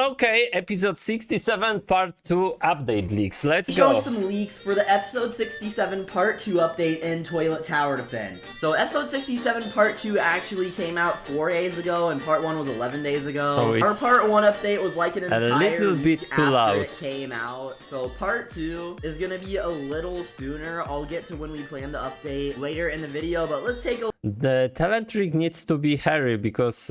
Okay, episode 67 part 2 update leaks. Let's Showing go. some leaks for the episode 67 part 2 update in Toilet Tower Defense. So episode 67 part 2 actually came out 4 days ago and part 1 was 11 days ago. Oh, Our it's part 1 update was like an entire little week bit too after loud. it came out. So part 2 is gonna be a little sooner. I'll get to when we plan to update later in the video, but let's take a The Telanthric needs to be hairy because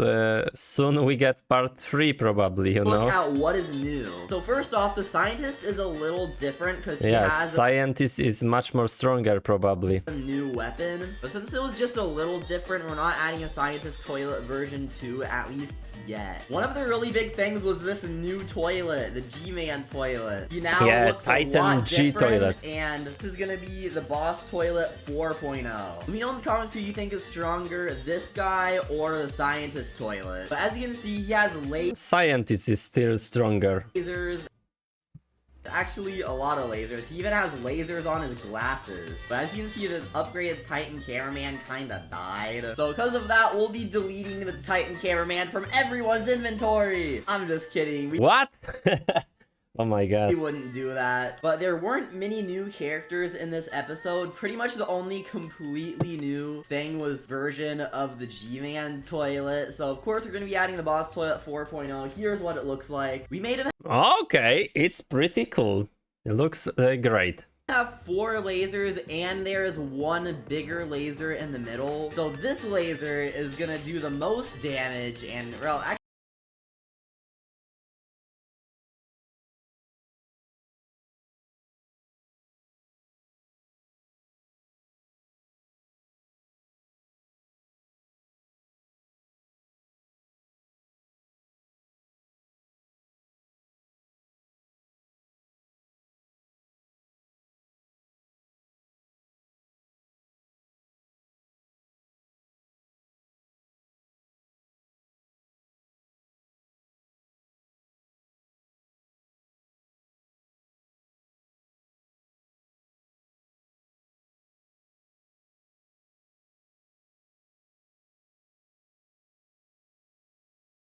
soon we get part 3 probably, you look know? at what is new. So first off, the scientist is a little different because he Yeah, has scientist is much more stronger probably. a new weapon. But since it was just a little different, we're not adding a scientist toilet version 2, at least yet. One of the really big things was this new toilet, the G-Man toilet. He now looks Titan a lot G different, toilet. and this is gonna be the boss toilet 4.0. Let me know in the comments who you think is stronger, this guy or the scientist toilet. But as you can see, he has Scientist is still stronger. lasers. Actually, a lot of lasers. He even has lasers on his glasses. But as you can see, the upgraded Titan cameraman kinda died. So because of that, we'll be deleting the Titan cameraman from everyone's inventory. I'm just kidding. What? Oh my We god. wouldn't do that. But there weren't many new characters in this episode. Pretty much the only completely new thing was version of the G-Man toilet. So of course we're going to be adding the boss toilet 4.0. Here's what it looks like. We made him Okay, it's pretty cool. It looks great. have 4 lasers and there's one bigger laser in the middle. So this laser is going to do the most damage and, well, actually,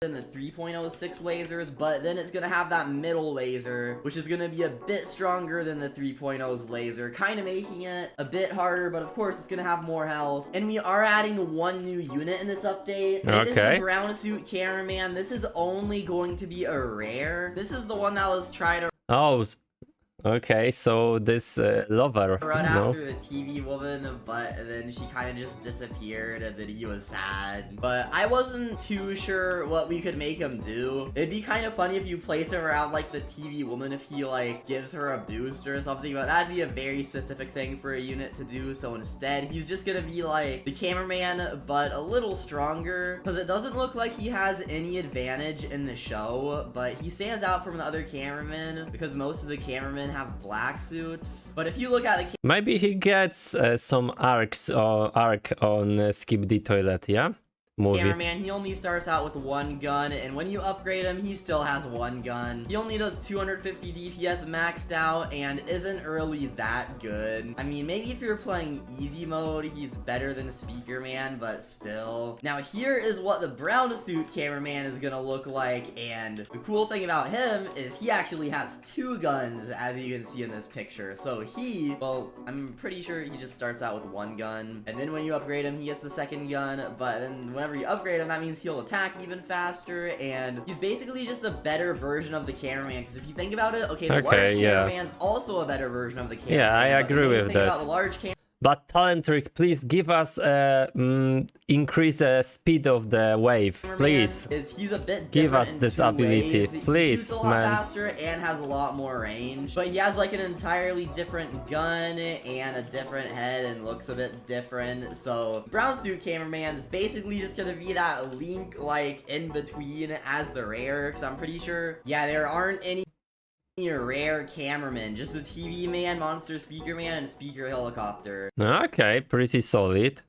in the 3.06 lasers, but then it's gonna have that middle laser, which is gonna be a bit stronger than the 3.0's laser, kind of making it a bit harder, but of course it's gonna have more health. And we are adding one new unit in this update. It is the brown suit cameraman. This is only going to be a rare. This is the one that was tried to Oh, okay, so this lover, run no? after the TV woman, but then she kind of just disappeared, and then he was sad. But I wasn't too sure what we could make him do. It'd be kind of funny if you place him around like the TV woman if he like gives her a boost or something, but that'd be a very specific thing for a unit to do. So instead, he's just gonna be like the cameraman, but a little stronger, because it doesn't look like he has any advantage in the show, but he stands out from the other cameramen because most of the cameramen have black suits. But if you look at the Maybe he gets some arc on Skibidi Toilet, yeah? Movie. cameraman, he only starts out with 1 gun, and when you upgrade him, he still has 1 gun. He only does 250 DPS maxed out and isn't really that good. I mean, maybe if you're playing easy mode, he's better than Speaker Man, but still. Now here is what the brown suit cameraman is gonna look like, and the cool thing about him is he actually has 2 guns, as you can see in this picture. So he, well, I'm pretty sure he just starts out with 1 gun, and then when you upgrade him, he gets the 2nd gun, but then whenever you upgrade him, that means he'll attack even faster, and he's basically just a better version of the cameraman, because if you think about it, okay, the large cameraman's also a better version of the cameraman. Yeah, I agree with that. About the large But Telanthric, please give us increase the speed of the wave, please. He's a bit Give us in this 2 ability, ways. He please, shoots a lot man. faster and has a lot more range, but he has like an entirely different gun and a different head and looks a bit different. So brown suit cameraman is basically just gonna be that link like in between as the rare, because I'm pretty sure, yeah, there aren't any rare cameraman, just a TV man, monster speaker man, and speaker helicopter. Okay, pretty solid.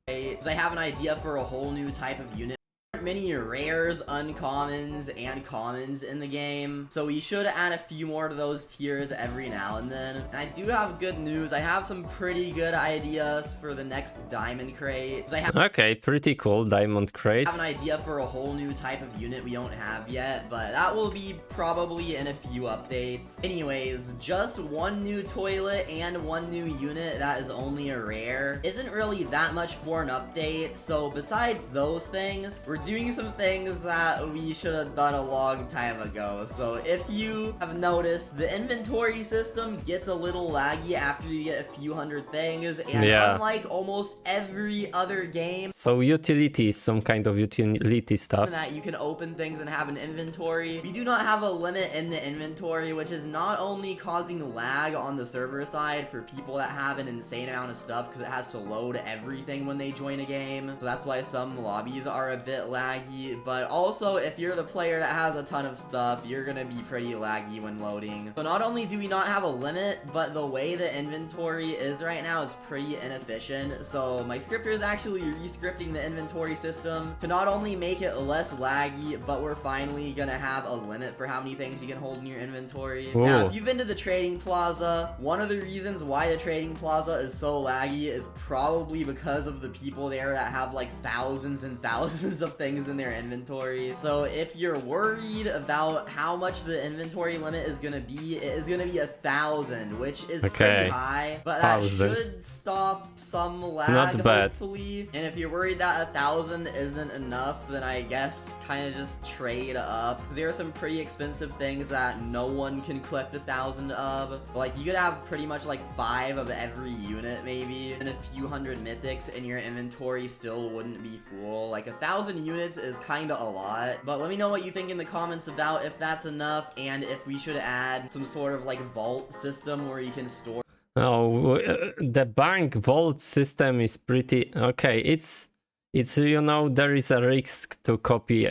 Because I have an idea for a whole new type of unit aren't many rares, uncommons, and commons in the game, so we should add a few more to those tiers every now and then. And I do have good news. I have some pretty good ideas for the next diamond crate. I have Okay, pretty cool diamond crate. an idea for a whole new type of unit we don't have yet, but that will be probably in a few updates. Anyways, just one new toilet and one new unit that is only a rare isn't really that much for an update. So besides those things, we're doing some things that we should have done a long time ago. So if you have noticed, the inventory system gets a little laggy after you get a few hundred things, and unlike almost every other game, so utility is some kind of utility stuff that you can open things and have an inventory. We do not have a limit in the inventory, which is not only causing lag on the server side for people that have an insane amount of stuff because it has to load everything when they join a game. So that's why some lobbies are a bit laggy, but also if you're the player that has a ton of stuff, you're gonna be pretty laggy when loading. So not only do we not have a limit, but the way the inventory is right now is pretty inefficient. So my scripter is actually re-scripting the inventory system to not only make it less laggy, but we're finally gonna have a limit for how many things you can hold in your inventory. Ooh. Now, if you've been to the trading plaza, one of the reasons why the trading plaza is so laggy is probably because of the people there that have like thousands and thousands of things in their inventory. So if you're worried about how much the inventory limit is gonna be, it is gonna be 1,000, which is pretty high, but that should stop some lag, not bad, hopefully. And if you're worried that 1,000 isn't enough, then I guess kind of just trade up. There are some pretty expensive things that no one can collect 1,000 of. Like you could have pretty much like 5 of every unit maybe, and a few hundred mythics in your inventory still wouldn't be full. Like 1,000 units is kind of a lot, but let me know what you think in the comments about if that's enough and if we should add some sort of like vault system where you can store. Oh, the bank vault system is pretty okay. It's you know, there is a risk to copy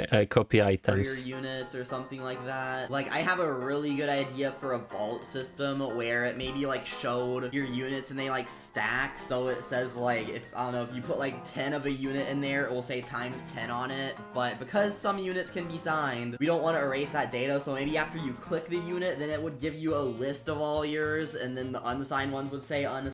items. Your units or something like that. Like I have a really good idea for a vault system where it maybe like showed your units and they like stack, so it says like, if I don't know, if you put like 10 of a unit in there, it will say times 10 on it. But because some units can be signed, we don't want to erase that data, so maybe after you click the unit, then it would give you a list of all yours, and then the unsigned ones would say unsigned.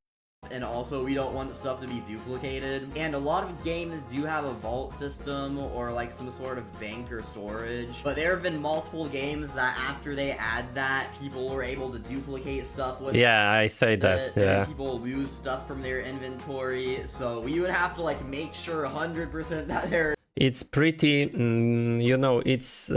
And also we don't want stuff to be duplicated. And a lot of games do have a vault system or like some sort of bank or storage, but there have been multiple games that after they add that, people were able to duplicate stuff with I say that. and people lose stuff from their inventory, so we would have to like make sure 100% that they're it's pretty you know, it's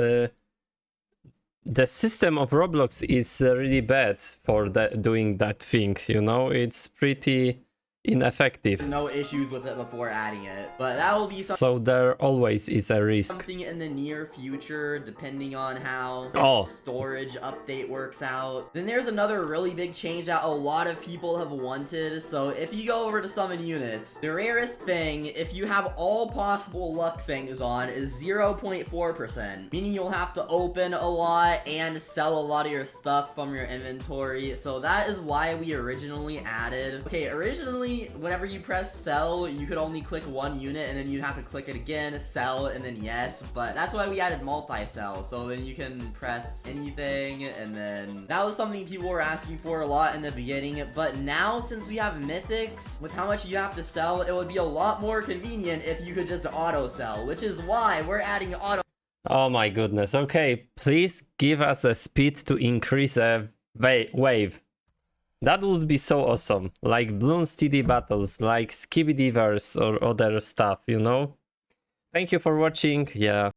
the system of Roblox is really bad for doing that thing, you know. It's pretty ineffective. No issues with it before adding it, but that will be so there always is a risk. Something in the near future, depending on how this storage update works out. Then there's another really big change that a lot of people have wanted. So if you go over to summon units, the rarest thing, if you have all possible luck things on, is 0.4%, meaning you'll have to open a lot and sell a lot of your stuff from your inventory. So that is why we originally added, originally whenever you press sell, you could only click one unit and then you'd have to click it again, sell, and then yes. But that's why we added multi-sell, so then you can press anything, and then that was something people were asking for a lot in the beginning. But now, since we have mythics, with how much you have to sell, it would be a lot more convenient if you could just auto sell, which is why we're adding auto. Oh my goodness. Okay, please give us a speed to increase a wave. That would be so awesome, like Bloons TD battles, like Skibidiverse or other stuff, you know? Thank you for watching, yeah.